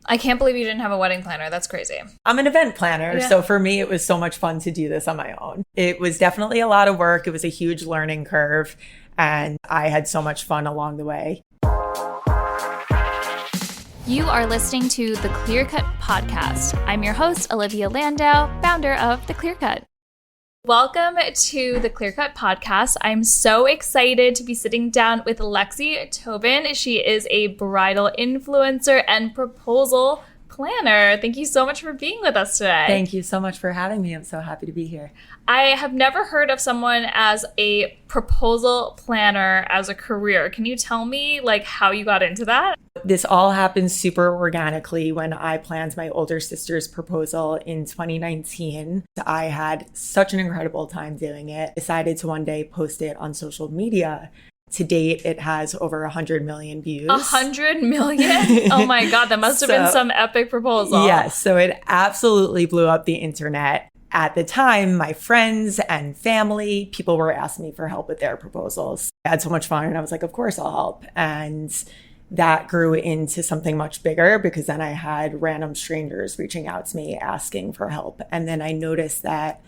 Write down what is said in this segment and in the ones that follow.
I can't believe you didn't have a wedding planner. That's crazy. I'm an event planner. Yeah. So for me, it was so much fun to do this on my own. It was definitely a lot of work. It was a huge learning curve. And I had so much fun along the way. You are listening to The Clear Cut Podcast. I'm your host, Olivia Landau, founder of The Clear Cut. Welcome to The Clear Cut Podcast. I'm so excited to be sitting down with Lexi Tobin. She is a bridal influencer and proposal planner. Thank you so much for being with us today. Thank you so much for having me. I'm so happy to be here. I have never heard of someone as a proposal planner as a career. Can you tell me how you got into that? This all happened super organically when I planned my older sister's proposal in 2019. I had such an incredible time doing it. Decided to one day post it on social media. To date, it has over 100 million views. 100 million? Oh my God, that must have been some epic proposal. Yes, so it absolutely blew up the internet. At the time, my friends and family, people were asking me for help with their proposals. I had so much fun and I was like, of course I'll help. And that grew into something much bigger because then I had random strangers reaching out to me asking for help. And then I noticed that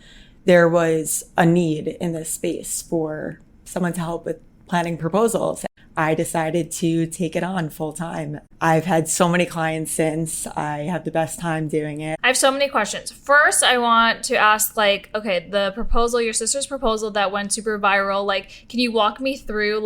there was a need in this space for someone to help with planning proposals. I decided to take it on full time. I've had so many clients since. I have the best time doing it. I have so many questions. First, I want to ask okay, the proposal, your sister's proposal that went super viral, can you walk me through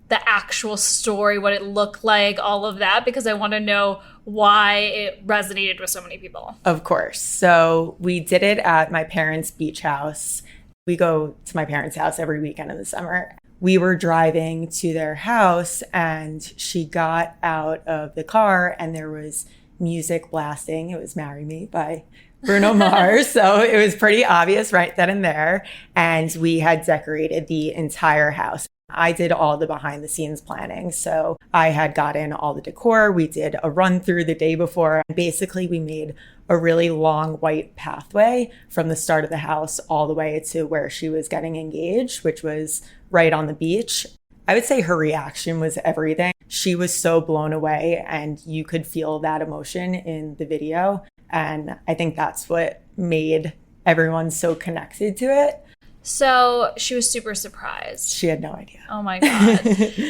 the actual story, what it looked like, all of that, because I want to know why it resonated with so many people. Of course. So we did it at my parents' beach house. We go to my parents' house every weekend in the summer. We were driving to their house and she got out of the car and there was music blasting. It was Marry Me by Bruno Mars. So it was pretty obvious right then and there. And we had decorated the entire house. I did all the behind the scenes planning. So I had gotten all the decor. We did a run through the day before. And basically we made a really long white pathway from the start of the house all the way to where she was getting engaged, which was right on the beach. I would say her reaction was everything. She was so blown away and you could feel that emotion in the video. And I think that's what made everyone so connected to it. So she was super surprised. She had no idea. Oh my God.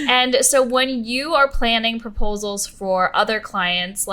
And so when you are planning proposals for other clients,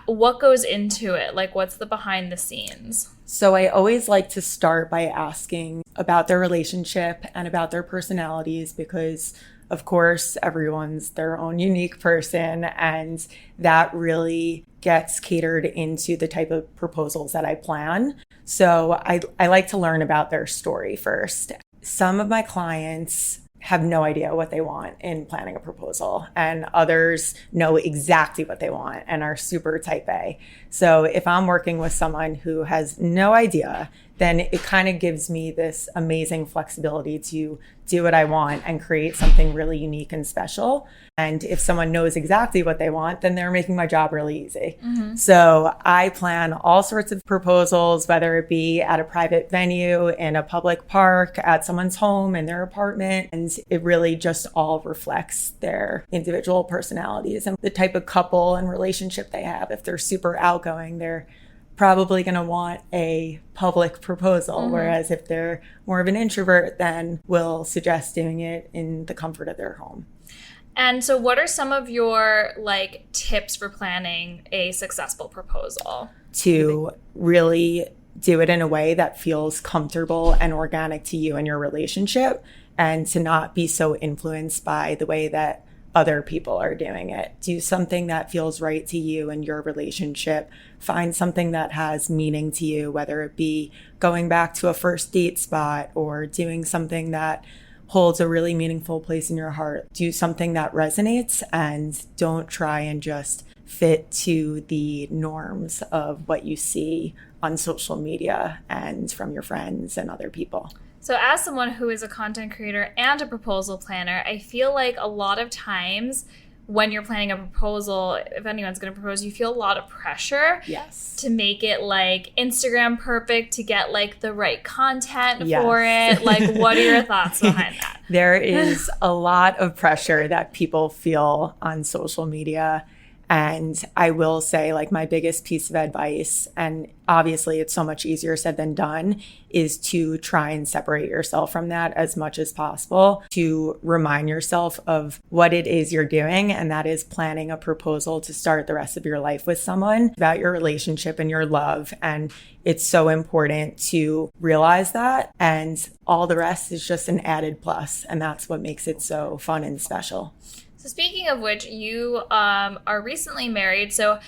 what goes into it? What's the behind the scenes? So I always like to start by asking about their relationship and about their personalities because, of course, everyone's their own unique person and that really gets catered into the type of proposals that I plan. So I like to learn about their story first. Some of my clients have no idea what they want in planning a proposal, and others know exactly what they want and are super type A. So if I'm working with someone who has no idea, then it kind of gives me this amazing flexibility to do what I want and create something really unique and special. And if someone knows exactly what they want, then they're making my job really easy. Mm-hmm. So I plan all sorts of proposals, whether it be at a private venue, in a public park, at someone's home, in their apartment. And it really just all reflects their individual personalities and the type of couple and relationship they have. If they're super outgoing, they're probably going to want a public proposal. Mm-hmm. Whereas if they're more of an introvert, then we'll suggest doing it in the comfort of their home. And so what are some of your tips for planning a successful proposal? To really do it in a way that feels comfortable and organic to you and your relationship, and to not be so influenced by the way that other people are doing it. Do something that feels right to you and your relationship. Find something that has meaning to you, whether it be going back to a first date spot or doing something that holds a really meaningful place in your heart. Do something that resonates and don't try and just fit to the norms of what you see on social media and from your friends and other people. So as someone who is a content creator and a proposal planner, I feel like a lot of times when you're planning a proposal, if anyone's going to propose, you feel a lot of pressure. Yes. To make it Instagram perfect, to get the right content for it. What are your thoughts behind that? There is a lot of pressure that people feel on social media. And I will say, like, my biggest piece of advice, and obviously it's so much easier said than done, is to try and separate yourself from that as much as possible, to remind yourself of what it is you're doing. And that is planning a proposal to start the rest of your life with someone, about your relationship and your love. And it's so important to realize that. And all the rest is just an added plus. And that's what makes it so fun and special. So speaking of which, you are recently married. So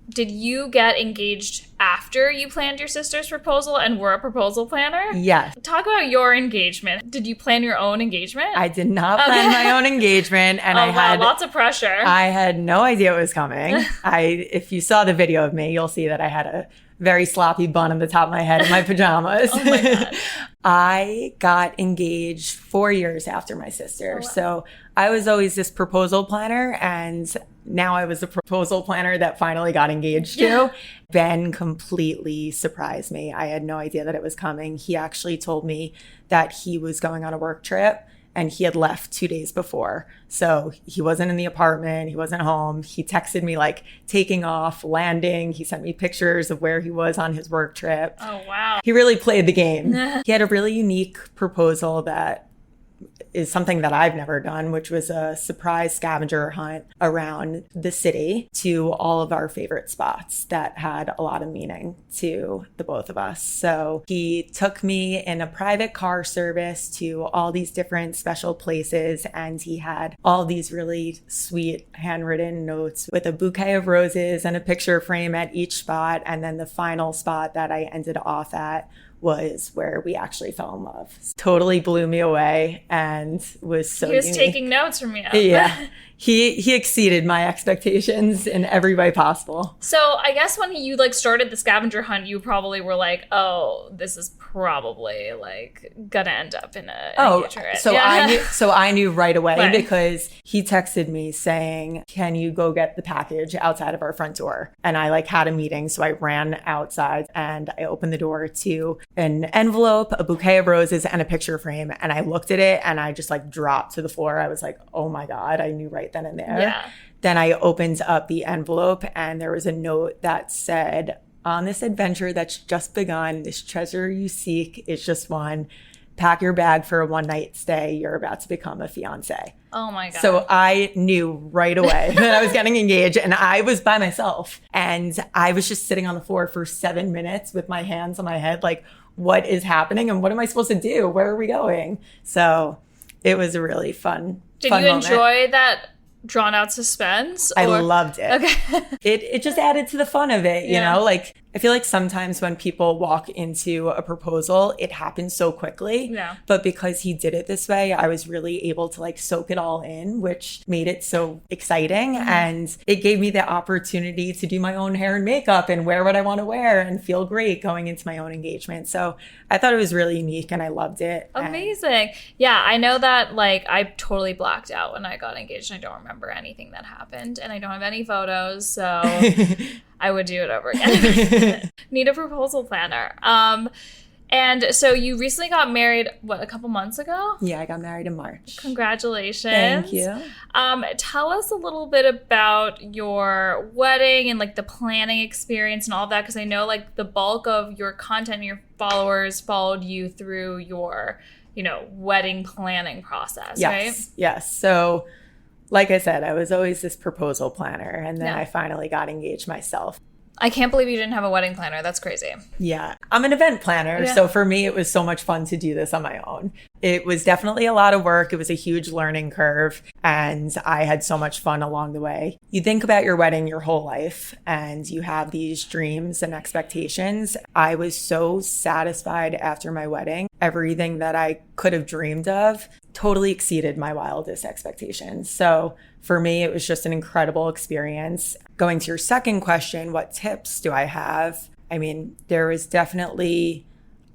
did you get engaged after you planned your sister's proposal and were a proposal planner? Yes. Talk about your engagement. Did you plan your own engagement? I did not plan my own engagement. And I had lots of pressure. I had no idea it was coming. If you saw the video of me, you'll see that I had a very sloppy bun on the top of my head in my pajamas. Oh my God. I got engaged 4 years after my sister. Oh, wow. So I was always this proposal planner, and now I was the proposal planner that finally got engaged to. Ben completely surprised me. I had no idea that it was coming. He actually told me that he was going on a work trip and he had left 2 days before. So he wasn't in the apartment. He wasn't home. He texted me like taking off, landing. He sent me pictures of where he was on his work trip. Oh, wow. He really played the game. He had a really unique proposal that is something that I've never done, which was a surprise scavenger hunt around the city to all of our favorite spots that had a lot of meaning to the both of us. So he took me in a private car service to all these different special places, and he had all these really sweet handwritten notes with a bouquet of roses and a picture frame at each spot. And then the final spot that I ended off at was where we actually fell in love. Totally blew me away and was so He was unique. taking notes from you. Yeah. He exceeded my expectations in every way possible. So I guess when you like started the scavenger hunt, you probably were like, oh, this is probably like gonna end up in a engagement. I knew right away Right. because he texted me saying, can you go get the package outside of our front door? And I like had a meeting. So I ran outside and I opened the door to an envelope, a bouquet of roses, and a picture frame. And I looked at it and I just like dropped to the floor. I was like, oh my God, I knew right then and there. Yeah. Then I opened up the envelope and there was a note that said, on this adventure that's just begun, this treasure you seek is just one. Pack your bag for a one-night stay. You're about to become a fiance. Oh my God. So I knew right away that I was getting engaged, and I was by myself. And I was just sitting on the floor for 7 minutes with my hands on my head, like, what is happening and what am I supposed to do? Where are we going? So it was a really fun moment. Enjoy that drawn out suspense? I loved it. Okay. It just added to the fun of it, you Yeah. know? Like, I feel like sometimes when people walk into a proposal, it happens so quickly. Yeah. But because he did it this way, I was really able to like soak it all in, which made it so exciting. Mm-hmm. And it gave me the opportunity to do my own hair and makeup and wear what I want to wear and feel great going into my own engagement. So I thought it was really unique and I loved it. Amazing. Yeah, I know that like I totally blacked out when I got engaged. I don't remember anything that happened and I don't have any photos. So I would do it over again. Need a proposal planner. And so you recently got married, what, a couple months ago? Yeah, I got married in March. Congratulations. Thank you. Tell us a little bit about your wedding and like the planning experience and all that, because I know like the bulk of your content and your followers followed you through your, wedding planning process, right? Yes. So like I said, I was always this proposal planner, and then I finally got engaged myself. I can't believe you didn't have a wedding planner. That's crazy. Yeah, I'm an event planner. Yeah. So for me, it was so much fun to do this on my own. It was definitely a lot of work. It was a huge learning curve, and I had so much fun along the way. You think about your wedding your whole life, and you have these dreams and expectations. I was so satisfied after my wedding. Everything that I could have dreamed of totally exceeded my wildest expectations. So for me, it was just an incredible experience. Going to your second question, what tips do I have? I mean, there was definitely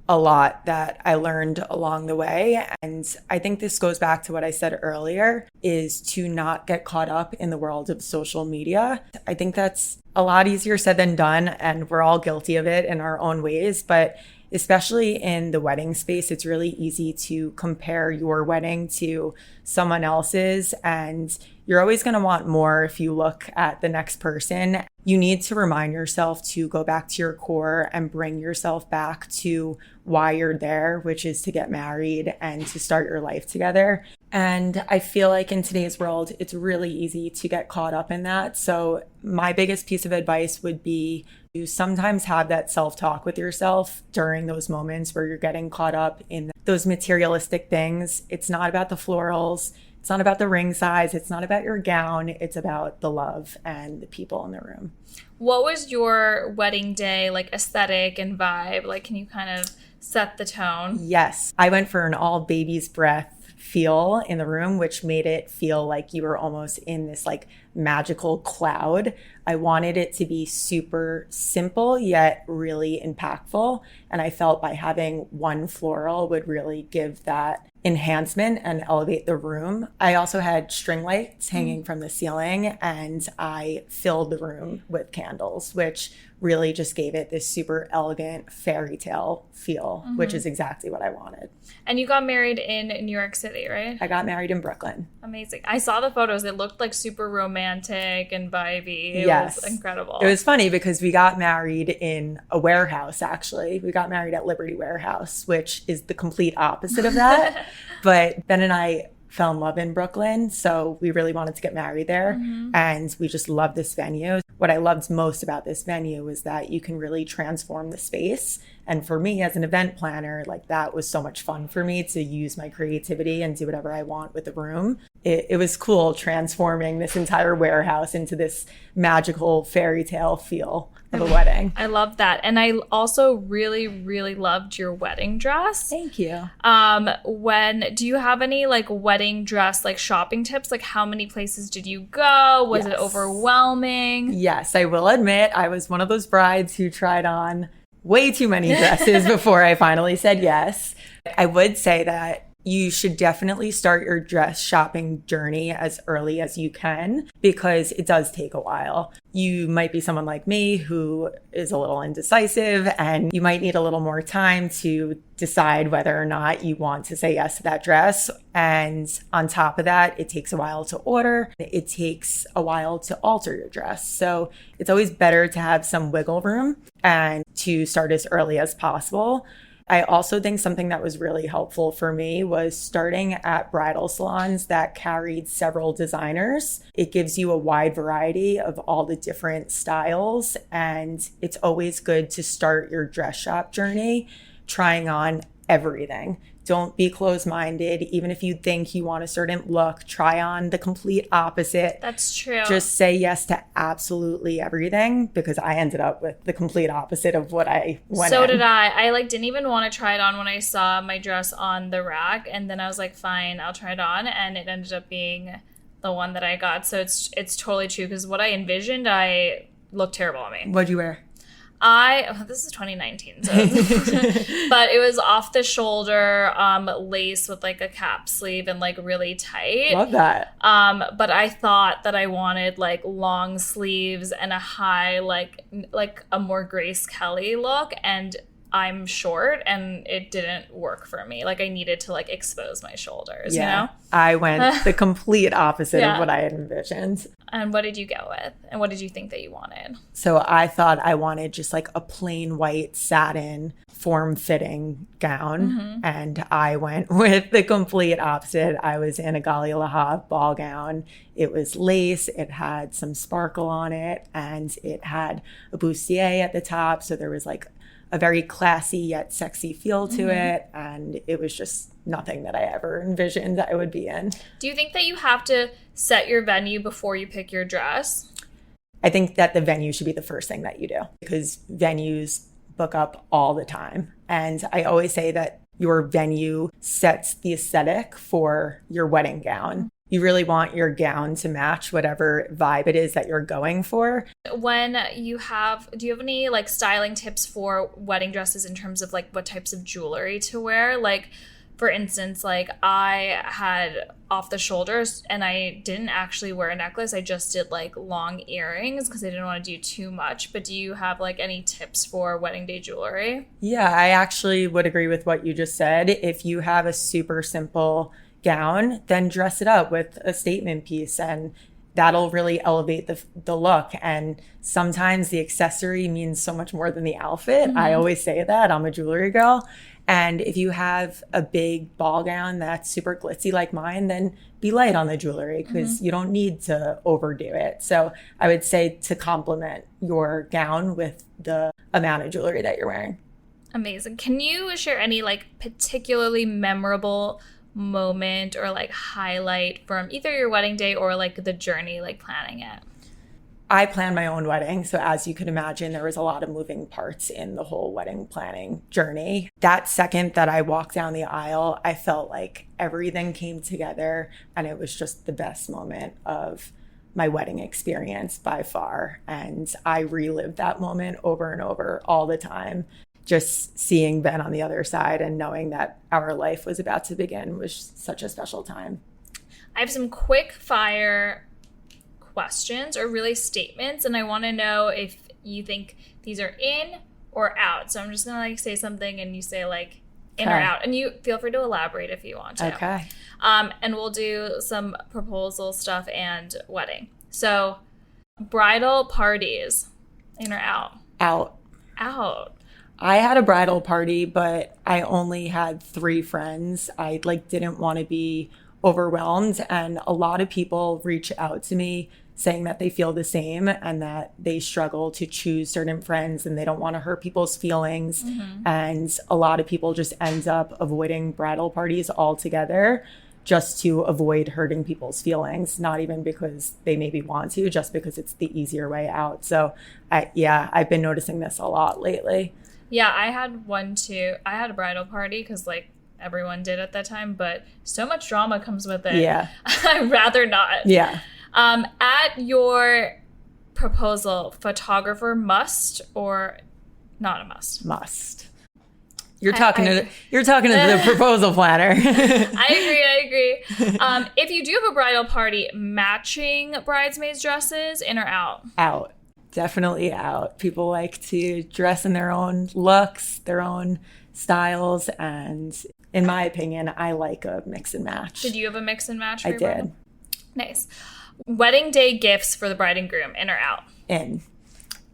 a lot that I learned along the way. And I think this goes back to what I said earlier, is to not get caught up in the world of social media. I think that's a lot easier said than done, and we're all guilty of it in our own ways. But especially in the wedding space, it's really easy to compare your wedding to someone else's. And you're always going to want more if you look at the next person. You need to remind yourself to go back to your core and bring yourself back to why you're there, which is to get married and to start your life together. And I feel like in today's world, it's really easy to get caught up in that. So my biggest piece of advice would be to sometimes have that self-talk with yourself during those moments where you're getting caught up in those materialistic things. It's not about the florals. It's not about the ring size. It's not about your gown. It's about the love and the people in the room. What was your wedding day like aesthetic and vibe? Like, can you kind of set the tone? Yes. I went for an all baby's breath feel in the room, which made it feel like you were almost in this like magical cloud. I wanted it to be super simple, yet really impactful. And I felt by having one floral would really give that enhancement and elevate the room. I also had string lights hanging from the ceiling, and I filled the room with candles, which really just gave it this super elegant fairy tale feel, which is exactly what I wanted. And you got married in New York City, right? I got married in Brooklyn. Amazing. I saw the photos. It looked like super romantic and vibey. It was incredible. It was funny because we got married in a warehouse, actually. We got married at Liberty Warehouse, which is the complete opposite of that. But Ben and I fell in love in Brooklyn, so we really wanted to get married there. And we just loved this venue. What I loved most about this venue was that you can really transform the space. And for me as an event planner, like that was so much fun for me to use my creativity and do whatever I want with the room. It was cool transforming this entire warehouse into this magical fairy tale feel of a wedding. I love that. And I also really, really loved your wedding dress. Thank you. Do you have any like wedding dress like shopping tips? Like how many places did you go? Was it overwhelming? Yes, I will admit I was one of those brides who tried on way too many dresses before I finally said yes. I would say that you should definitely start your dress shopping journey as early as you can, because it does take a while. You might be someone like me who is a little indecisive, and you might need a little more time to decide whether or not you want to say yes to that dress. And on top of that, it takes a while to order. It takes a while to alter your dress. So it's always better to have some wiggle room and to start as early as possible. I also think something that was really helpful for me was starting at bridal salons that carried several designers. It gives you a wide variety of all the different styles, and it's always good to start your dress shop journey trying on everything. Don't be closed-minded. Even if you think you want a certain look, try on the complete opposite. That's true. Just say yes to absolutely everything, because I ended up with the complete opposite of what I went in. So did I. I like didn't even want to try it on when I saw my dress on the rack, and then I was like, fine, I'll try it on, and it ended up being the one that I got. So it's totally true, because what I envisioned, I looked terrible on me. What'd you wear? This is 2019, so but it was off the shoulder, lace with like a cap sleeve and like really tight. Love that. But I thought that I wanted like long sleeves and a high, like a more Grace Kelly look, and I'm short and it didn't work for me. Like I needed to like expose my shoulders, you know? I went the complete opposite of what I had envisioned. And what did you go with? And what did you think that you wanted? So I thought I wanted just like a plain white satin form-fitting gown. And I went with the complete opposite. I was in a Gali Lahab ball gown. It was lace. It had some sparkle on it, and it had a bustier at the top. So there was like a very classy yet sexy feel to it. And it was just nothing that I ever envisioned I would be in. Do you think that you have to set your venue before you pick your dress? I think that the venue should be the first thing that you do, because venues book up all the time. And I always say that your venue sets the aesthetic for your wedding gown. You really want your gown to match whatever vibe it is that you're going for. Do you have any like styling tips for wedding dresses in terms of like what types of jewelry to wear? Like for instance, like I had off the shoulders and I didn't actually wear a necklace. I just did like long earrings because I didn't want to do too much. But do you have like any tips for wedding day jewelry? Yeah, I actually would agree with what you just said. If you have a super simple gown, then dress it up with a statement piece, and that'll really elevate the look. And sometimes the accessory means so much more than the outfit. I always say that. I'm a jewelry girl. And if you have a big ball gown that's super glitzy like mine, then be light on the jewelry because you don't need to overdo it. So I would say to complement your gown with the amount of jewelry that you're wearing. Amazing. Can you share any like particularly memorable moment or like highlight from either your wedding day or like the journey, like planning it? I planned my own wedding. So as you can imagine, there was a lot of moving parts in the whole wedding planning journey. That second that I walked down the aisle, I felt like everything came together and it was just the best moment of my wedding experience by far. And I relived that moment over and over all the time. Just seeing Ben on the other side and knowing that our life was about to begin was such a special time. I have some quick fire questions or really statements, and I want to know if you think these are in or out. So I'm just gonna like say something and you say like in or out, and you feel free to elaborate if you want to. Okay. And we'll do some proposal stuff and wedding. So bridal parties, in or out? Out. I had a bridal party, but I only had 3 friends. I didn't want to be overwhelmed, and a lot of people reach out to me saying that they feel the same and that they struggle to choose certain friends and they don't want to hurt people's feelings. And a lot of people just end up avoiding bridal parties altogether just to avoid hurting people's feelings, not even because they maybe want to, just because it's the easier way out. So I've been noticing this a lot lately. Yeah, I had one too. I had a bridal party because like everyone did at that time, but so much drama comes with it. Yeah. I'd rather not. Yeah. At your proposal, photographer must or not a must? Must. You're talking to the proposal planner. I agree. If you do have a bridal party, matching bridesmaids dresses, in or out? Out. Definitely out. People like to dress in their own looks, their own styles, and in my opinion, I like a mix and match. Did you have a mix and match? I did. Nice. Wedding day gifts for the bride and groom, in or out? In.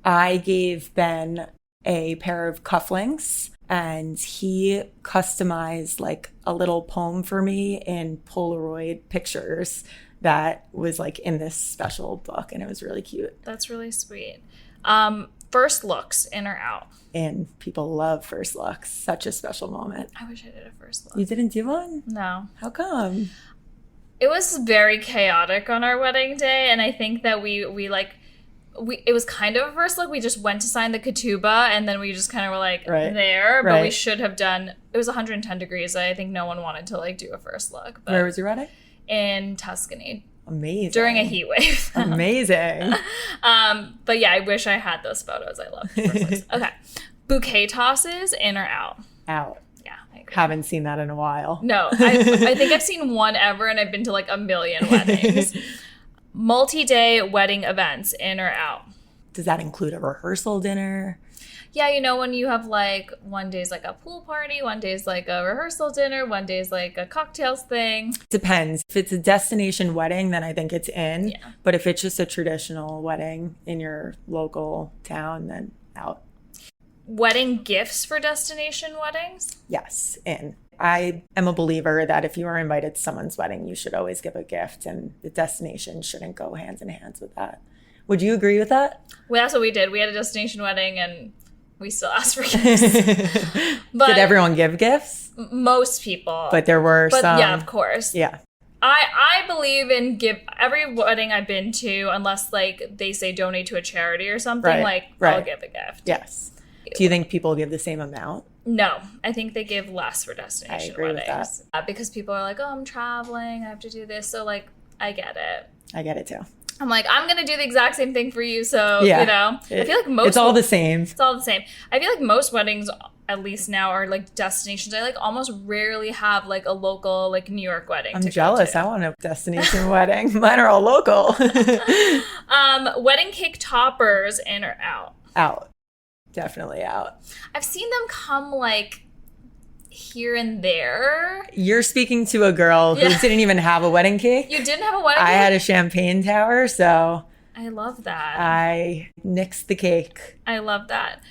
I gave Ben a pair of cufflinks and he customized like a little poem for me in Polaroid pictures that was like in this special book, and it was really cute. That's really sweet. First looks, in or out? In. People love first looks. Such a special moment. I wish I did a first look. You didn't do one? No. How come? It was very chaotic on our wedding day, and I think that it was kind of a first look. We just went to sign the ketubah, and then we just kind of were like there, but we should have done. It was 110 degrees. I think no one wanted to like do a first look. But where was your wedding? In Tuscany. Amazing. During a heat wave. Amazing. But yeah, I wish I had those photos. I love first looks. Okay. Bouquet tosses, in or out? Out. Yeah, I agree. Haven't seen that in a while. No, I think I've seen one ever, and I've been to like a million weddings. Multi-day wedding events, in or out? Does that include a rehearsal dinner? Yeah, you know, when you have like one day's like a pool party, one day's like a rehearsal dinner, one day's like a cocktails thing. Depends. If it's a destination wedding, then I think it's in. Yeah. But if it's just a traditional wedding in your local town, then out. Wedding gifts for destination weddings? Yes, in. I am a believer that if you are invited to someone's wedding, you should always give a gift, and the destination shouldn't go hands in hands with that. Would you agree with that? Well, that's what we did. We had a destination wedding, and we still asked for gifts. But did everyone give gifts? Most people. But there were some. Yeah, of course. Yeah. I believe in every wedding I've been to, unless like they say donate to a charity or something, I'll give a gift. Yes. Do you think people give the same amount? No, I think they give less for destination weddings. With that. Because people are like, oh, I'm traveling, I have to do this. So like, I get it. I get it too. I'm like, I'm going to do the exact same thing for you. So, you know, I feel like it's all the same. It's all the same. I feel like most weddings at least now, are like destinations. I like almost rarely have like a local like New York wedding. I'm jealous. I want a destination wedding. Mine are all local. Wedding cake toppers, in or out? Out. Definitely out. I've seen them come like here and there. You're speaking to a girl who didn't even have a wedding cake. You didn't have a wedding cake? I had a champagne tower, so I love that. I nixed the cake. I love that.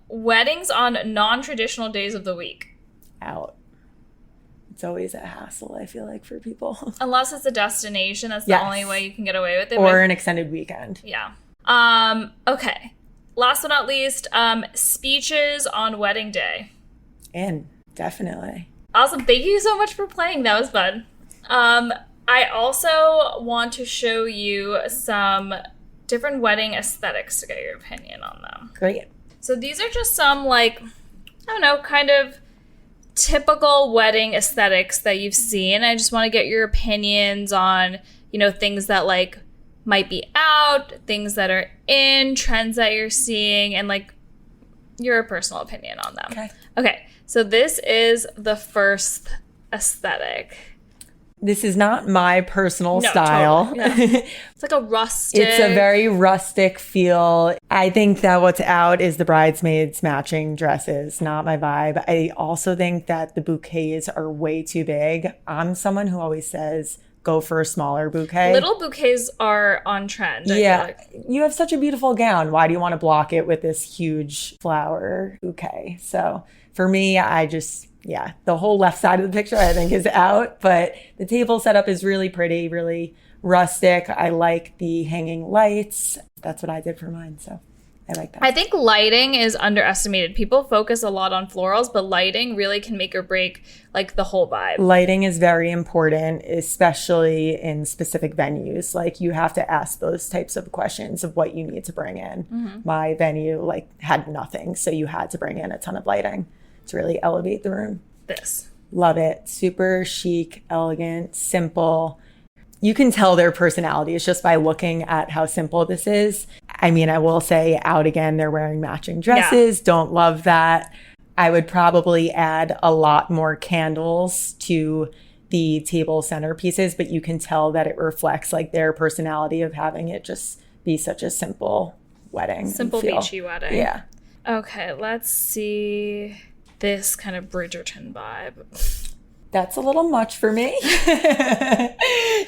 Weddings on non-traditional days of the week. Out. It's always a hassle, I feel like, for people. Unless it's a destination, that's the only way you can get away with it. Or an extended weekend. Yeah. Okay. Last but not least, speeches on wedding day. Definitely. Awesome. Thank you so much for playing. That was fun. I also want to show you some different wedding aesthetics to get your opinion on them. Great. So these are just some, like, I don't know, kind of typical wedding aesthetics that you've seen. I just want to get your opinions on, you know, things that, like, might be out, things that are in, trends that you're seeing, and, like, your personal opinion on them. Okay. So this is the first aesthetic. This is not my personal style. Totally. Yeah. It's like a rustic. It's a very rustic feel. I think that what's out is the bridesmaids matching dresses, not my vibe. I also think that the bouquets are way too big. I'm someone who always says, go for a smaller bouquet. Little bouquets are on trend. Yeah. You have such a beautiful gown. Why do you want to block it with this huge flower bouquet? So for me, the whole left side of the picture I think is out, but the table setup is really pretty, really rustic. I like the hanging lights. That's what I did for mine, so I like that. I think lighting is underestimated. People focus a lot on florals, but lighting really can make or break like the whole vibe. Lighting is very important, especially in specific venues. Like you have to ask those types of questions of what you need to bring in. Mm-hmm. My venue like had nothing, so you had to bring in a ton of lighting to really elevate the room. This. Love it. Super chic, elegant, simple. You can tell their personalities just by looking at how simple this is. I mean, I will say out again, they're wearing matching dresses. Yeah. Don't love that. I would probably add a lot more candles to the table centerpieces, but you can tell that it reflects like their personality of having it just be such a simple wedding. Simple beachy wedding. Yeah. Okay, let's see this kind of Bridgerton vibe. That's a little much for me.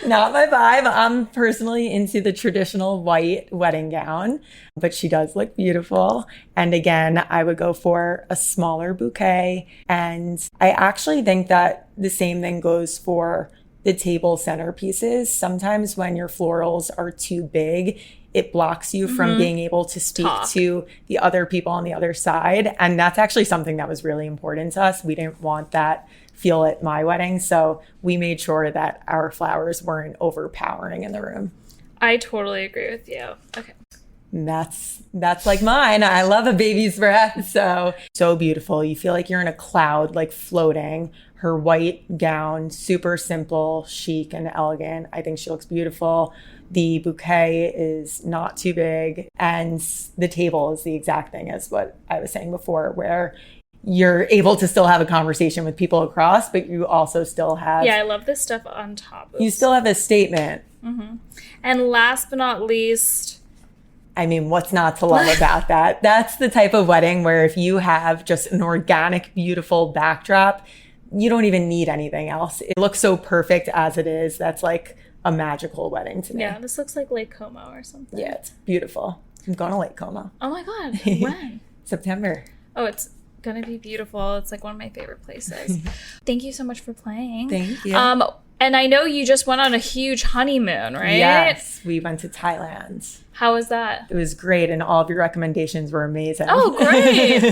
Not my vibe. I'm personally into the traditional white wedding gown, but she does look beautiful. And again, I would go for a smaller bouquet. And I actually think that the same thing goes for the table centerpieces. Sometimes when your florals are too big, it blocks you from being able to speak to the other people on the other side. And that's actually something that was really important to us. We didn't want that feel at my wedding. So we made sure that our flowers weren't overpowering in the room. I totally agree with you. Okay. And that's like mine. I love a baby's breath. So beautiful. You feel like you're in a cloud, like floating. Her white gown, super simple, chic, and elegant. I think she looks beautiful. The bouquet is not too big. And the table is the exact thing as what I was saying before, where you're able to still have a conversation with people across, but you also still have... Yeah, I love this stuff on top. You still have a statement. Mm-hmm. And last but not least... I mean, what's not to love about that? That's the type of wedding where if you have just an organic, beautiful backdrop, you don't even need anything else. It looks so perfect as it is. That's like a magical wedding to me. Yeah, this looks like Lake Como or something. Yeah, it's beautiful. I'm going to Lake Como. Oh my God. When? September. Oh, it's going to be beautiful. It's like one of my favorite places. Thank you so much for playing. Thank you. And I know you just went on a huge honeymoon, right? Yes, we went to Thailand. How was that? It was great, and all of your recommendations were amazing. Oh, great.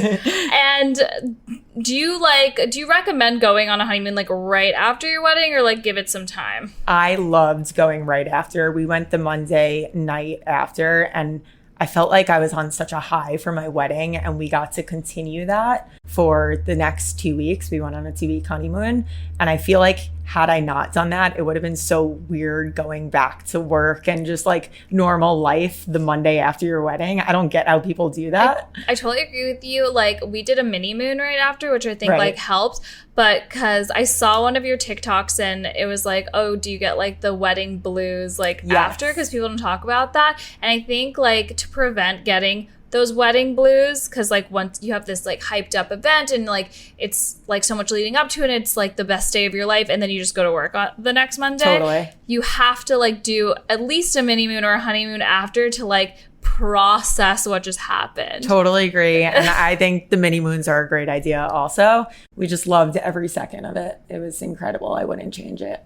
And do you recommend going on a honeymoon like right after your wedding, or like give it some time? I loved going right after. We went the Monday night after, and I felt like I was on such a high for my wedding, and we got to continue that for the next 2 weeks. We went on a 2-week honeymoon, and I feel like had I not done that, it would have been so weird going back to work and just like normal life the Monday after your wedding. I don't get how people do that. I totally agree with you. Like, we did a mini moon right after, which I think like helped. But because I saw one of your TikToks and it was like, oh, do you get like the wedding blues like after? Because people don't talk about that. And I think like to prevent getting those wedding blues, because like once you have this like hyped up event and like it's like so much leading up to it and it's like the best day of your life, and then you just go to work on the next Monday. You have to like do at least a mini moon or a honeymoon after to like process what just happened. Totally agree. And I think the mini moons are a great idea also. We just loved every second of it. It was incredible. I wouldn't change it.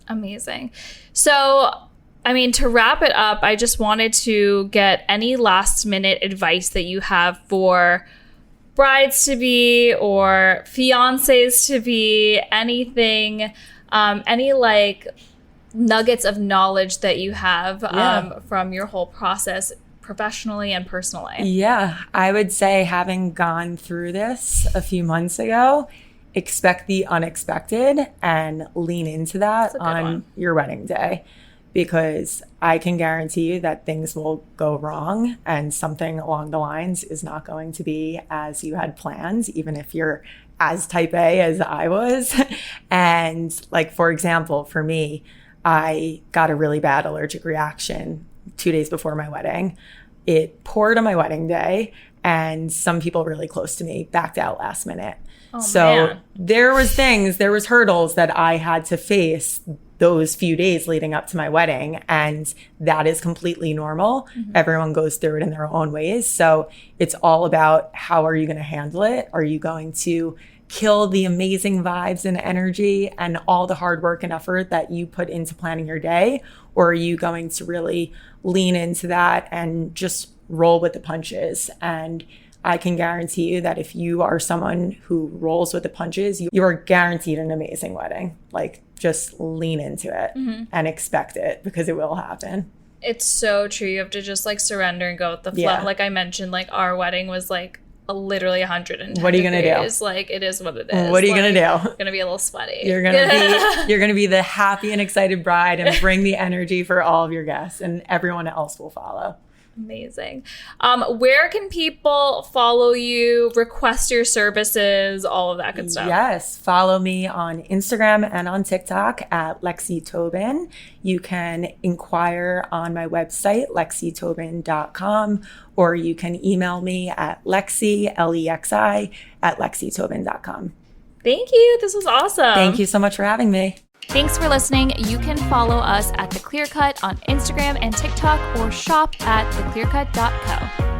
Amazing. So I mean, to wrap it up, I just wanted to get any last minute advice that you have for brides to be or fiancés to be, anything, any like nuggets of knowledge that you have from your whole process professionally and personally. Yeah, I would say, having gone through this a few months ago, expect the unexpected and lean into that on your wedding day. Because I can guarantee you that things will go wrong and something along the lines is not going to be as you had planned, even if you're as type A as I was. And like, for example, for me, I got a really bad allergic reaction 2 days before my wedding. It poured on my wedding day, and some people really close to me backed out last minute. So there was hurdles that I had to face those few days leading up to my wedding. And that is completely normal. Everyone goes through it in their own ways. So it's all about, how are you going to handle it? Are you going to kill the amazing vibes and energy and all the hard work and effort that you put into planning your day? Or are you going to really lean into that and just roll with the punches? And I can guarantee you that if you are someone who rolls with the punches, you are guaranteed an amazing wedding. Like, just lean into it and expect it, because it will happen. It's so true. You have to just like surrender and go with the flow. Yeah. Like I mentioned, like our wedding was like literally 110 What are you going to do? Like, it is what it is. What are you like, going to do? Going to be a little sweaty. You're going to be the happy and excited bride and bring the energy for all of your guests, and everyone else will follow. Amazing. Where can people follow you, request your services, all of that good stuff? Yes. Follow me on Instagram and on TikTok at Lexi Tobin. You can inquire on my website, lexitobin.com, or you can email me at Lexi, Lexi, at lexitobin.com. Thank you. This was awesome. Thank you so much for having me. Thanks for listening. You can follow us at The Clear Cut on Instagram and TikTok, or shop at theclearcut.co.